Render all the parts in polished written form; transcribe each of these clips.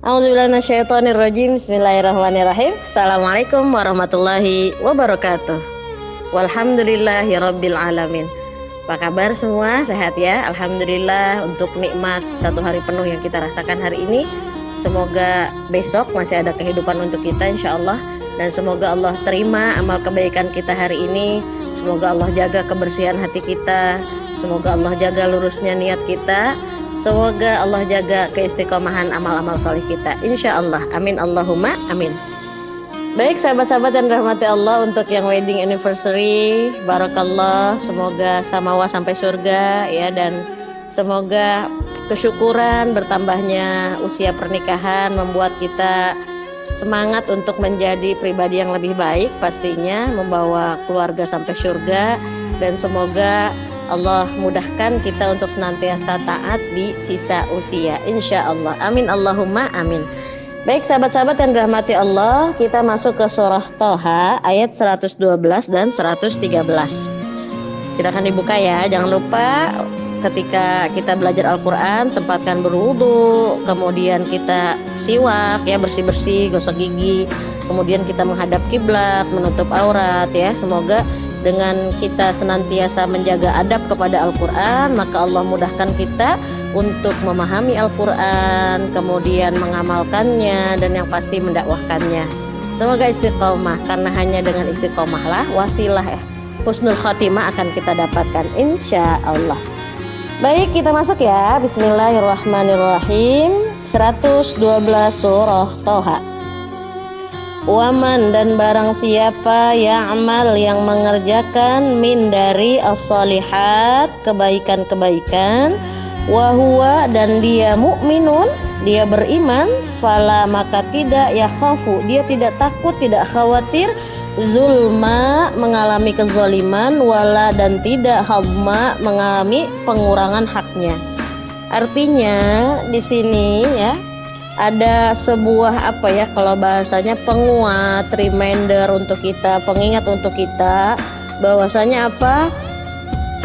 A'udzubillahi minasyaitonirrajim. Bismillahirrahmanirrahim. Assalamualaikum warahmatullahi wabarakatuh. Walhamdulillahirabbil alamin. Apa kabar semua? Sehat ya? Alhamdulillah untuk nikmat satu hari penuh yang kita rasakan hari ini. Semoga besok masih ada kehidupan untuk kita insyaallah, dan semoga Allah terima amal kebaikan kita hari ini. Semoga Allah jaga kebersihan hati kita. Semoga Allah jaga lurusnya niat kita. Semoga Allah jaga keistiqomahan amal-amal soleh kita, insya Allah. Amin Allahumma amin. Baik sahabat-sahabat yang rahmati Allah, untuk yang wedding anniversary, barakallah, semoga samawa sampai surga ya, dan semoga kesyukuran bertambahnya usia pernikahan membuat kita semangat untuk menjadi pribadi yang lebih baik, pastinya membawa keluarga sampai surga, dan semoga Allah mudahkan kita untuk senantiasa taat di sisa usia, insya Allah. Amin Allahumma amin. Baik sahabat-sahabat yang dirahmati Allah, kita masuk ke surah Toha ayat 112 dan 113. Silakan dibuka ya. Jangan lupa ketika kita belajar Al-Quran sempatkan berwudu, kemudian kita siwak ya, bersih-bersih, gosok gigi, kemudian kita menghadap kiblat, menutup aurat ya. Semoga dengan kita senantiasa menjaga adab kepada Al-Quran, maka Allah mudahkan kita untuk memahami Al-Quran, kemudian mengamalkannya, dan yang pasti mendakwahkannya. Semoga istiqomah, karena hanya dengan istiqomahlah wasilah husnul khotimah akan kita dapatkan, insya Allah. Baik, kita masuk ya. Bismillahirrahmanirrahim. 112 surah Toha. Waman, dan barang siapa ya'mal, yang mengerjakan, min, dari as-salihat, kebaikan-kebaikan, wahuwa, dan dia mu'minun, dia beriman, fala, maka tidak yakhafu, dia tidak takut, tidak khawatir, zulma, mengalami kezaliman, wala, dan tidak hadma, mengalami pengurangan haknya. Artinya di sini ya, ada sebuah kalau bahasanya penguat, reminder untuk kita, pengingat untuk kita, bahwasanya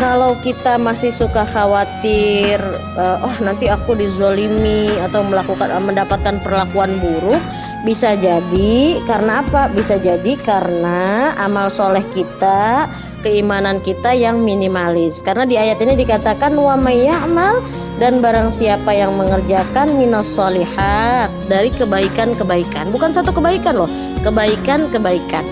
kalau kita masih suka khawatir, nanti aku dizolimi atau mendapatkan perlakuan buruk, bisa jadi karena bisa jadi karena amal soleh kita, keimanan kita yang minimalis. Karena di ayat ini dikatakan wa may ya'mal, dan barang siapa yang mengerjakan minas sholihat, dari kebaikan-kebaikan, bukan satu kebaikan loh, kebaikan-kebaikan.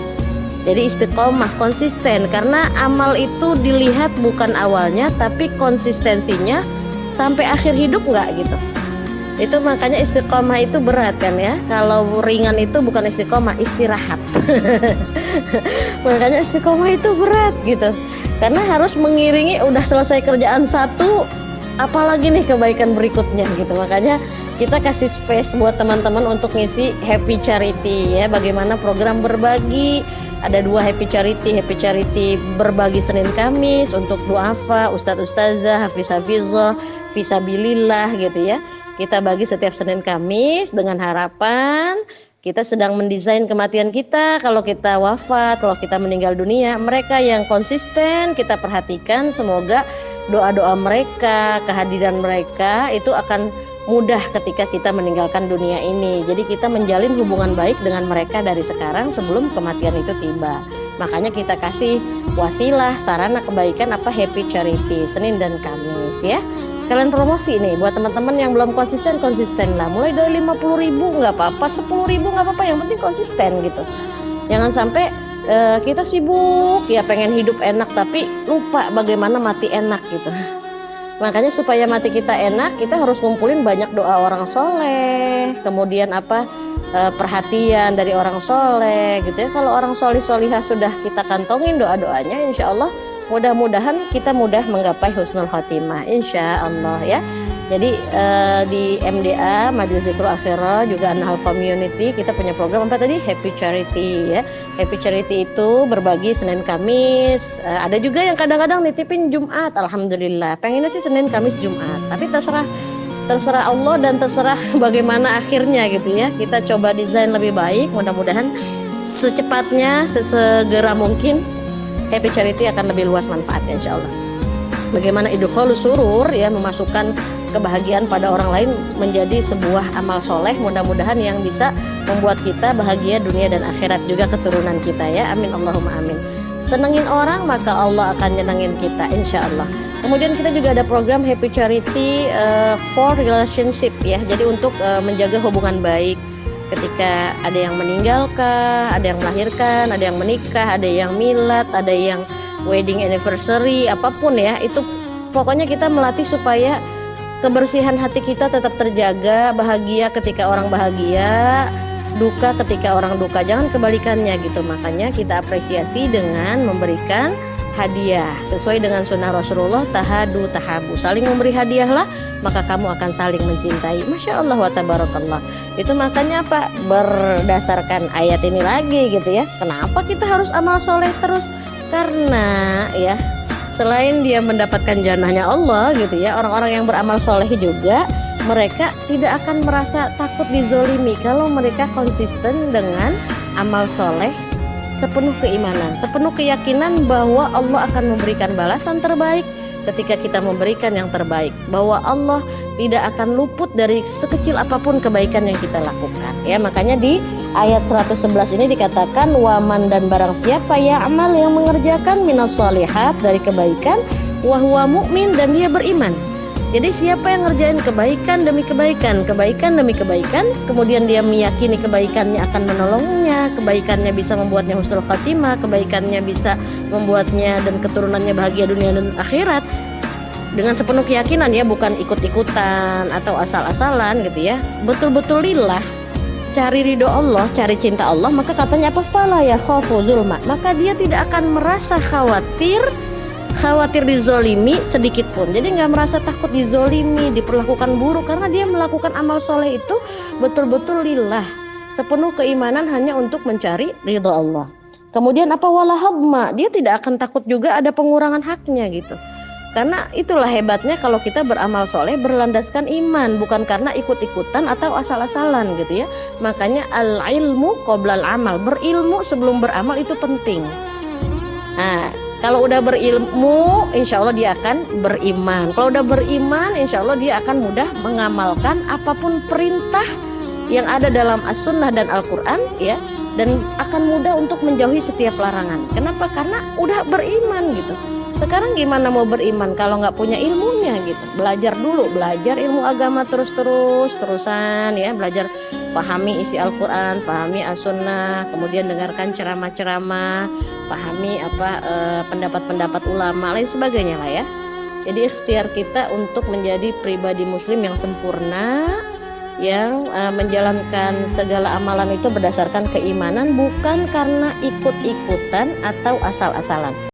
Jadi istiqomah, konsisten, karena amal itu dilihat bukan awalnya tapi konsistensinya sampai akhir hidup nggak gitu. Itu makanya istiqomah itu berat kan ya. Kalau ringan itu bukan istiqomah, istirahat. Makanya istiqomah itu berat gitu, karena harus mengiringi udah selesai kerjaan satu, apalagi nih kebaikan berikutnya gitu. Makanya kita kasih space buat teman-teman untuk ngisi happy charity ya. Bagaimana program berbagi, ada 2 happy charity berbagi Senin Kamis untuk duafa, ustadz ustazah, hafiz hafizah, fisabilillah gitu ya. Kita bagi setiap Senin Kamis dengan harapan kita sedang mendesain kematian kita. Kalau kita wafat, kalau kita meninggal dunia, mereka yang konsisten kita perhatikan, semoga doa-doa mereka, kehadiran mereka itu akan mudah ketika kita meninggalkan dunia ini. Jadi kita menjalin hubungan baik dengan mereka dari sekarang sebelum kematian itu tiba. Makanya kita kasih wasilah, sarana kebaikan happy charity Senin dan Kamis ya. Sekalian promosi nih buat teman-teman yang belum konsisten lah. Mulai dari 50.000 nggak apa-apa, 10.000 nggak apa-apa, yang penting konsisten gitu. Jangan sampai kita sibuk ya pengen hidup enak tapi lupa bagaimana mati enak gitu. Makanya supaya mati kita enak, kita harus ngumpulin banyak doa orang soleh, kemudian perhatian dari orang soleh gitu ya. Kalau orang solihah sudah kita kantongin doa-doanya, insya Allah mudah-mudahan kita mudah menggapai husnul khotimah, insya Allah ya. Jadi di MDA Majelis Dzikrul Akhirah juga Anhal Community, kita punya program happy charity ya. Happy charity itu berbagi Senin Kamis, ada juga yang kadang-kadang nitipin Jumat. Alhamdulillah, pengennya sih Senin Kamis Jumat, tapi terserah Allah dan terserah bagaimana akhirnya gitu ya. Kita coba desain lebih baik, mudah-mudahan secepatnya, sesegera mungkin happy charity akan lebih luas manfaatnya insya Allah. Bagaimana idkhulus surur ya, memasukkan kebahagiaan pada orang lain menjadi sebuah amal soleh, mudah-mudahan yang bisa membuat kita bahagia dunia dan akhirat, juga keturunan kita ya, amin Allahumma amin. Senengin orang maka Allah akan nyenengin kita insya Allah. Kemudian kita juga ada program Happy Charity for Relationship ya, jadi untuk menjaga hubungan baik ketika ada yang meninggal kah, ada yang melahirkan, ada yang menikah, ada yang milad, ada yang wedding anniversary, apapun ya, itu pokoknya kita melatih supaya kebersihan hati kita tetap terjaga, bahagia ketika orang bahagia, duka ketika orang duka, jangan kebalikannya gitu. Makanya kita apresiasi dengan memberikan hadiah sesuai dengan sunnah Rasulullah, tahadu tahabu, saling memberi hadiahlah maka kamu akan saling mencintai. Masya Allah wa tabarakallah. Itu makanya apa, berdasarkan ayat ini lagi gitu ya, kenapa kita harus amal soleh terus? Karena ya selain dia mendapatkan jannahnya Allah gitu ya, orang-orang yang beramal soleh juga mereka tidak akan merasa takut dizolimi kalau mereka konsisten dengan amal soleh, sepenuh keimanan, sepenuh keyakinan bahwa Allah akan memberikan balasan terbaik ketika kita memberikan yang terbaik, bahwa Allah tidak akan luput dari sekecil apapun kebaikan yang kita lakukan ya. Makanya di ayat 111 ini dikatakan waman, dan barang siapa ya amal yang mengerjakan minas sholihat dari kebaikan, wahwa mu'min, dan dia beriman. Jadi siapa yang ngerjain kebaikan demi kebaikan, kebaikan demi kebaikan, kemudian dia meyakini kebaikannya akan menolongnya, kebaikannya bisa membuatnya husnul khatimah, kebaikannya bisa membuatnya dan keturunannya bahagia dunia dan akhirat, dengan sepenuh keyakinan ya, bukan ikut-ikutan atau asal-asalan gitu ya, betul-betul lillah, cari ridho Allah, cari cinta Allah, maka katanya apa? Fala yakhafu zulma, maka dia tidak akan merasa khawatir dizolimi sedikit pun. Jadi nggak merasa takut dizolimi, diperlakukan buruk, karena dia melakukan amal soleh itu betul-betul lillah, sepenuh keimanan hanya untuk mencari ridho Allah. Kemudian apa, wala hadma, dia tidak akan takut juga ada pengurangan haknya gitu. Karena itulah hebatnya kalau kita beramal soleh berlandaskan iman, bukan karena ikut-ikutan atau asal-asalan gitu ya. Makanya al ilmu qoblal amal, berilmu sebelum beramal itu penting. Nah, kalau udah berilmu, insya Allah dia akan beriman. Kalau udah beriman, insya Allah dia akan mudah mengamalkan apapun perintah yang ada dalam as-sunnah dan Al-Quran ya, dan akan mudah untuk menjauhi setiap larangan. Kenapa? Karena udah beriman gitu. Sekarang gimana mau beriman kalau nggak punya ilmunya gitu? Belajar dulu, belajar ilmu agama terusan ya, belajar pahami isi Al-Quran, pahami as-sunnah, kemudian dengarkan ceramah-ceramah, pahami pendapat-pendapat ulama lain sebagainya lah ya. Jadi ikhtiar kita untuk menjadi pribadi muslim yang sempurna, yang menjalankan segala amalan itu berdasarkan keimanan, bukan karena ikut-ikutan atau asal-asalan.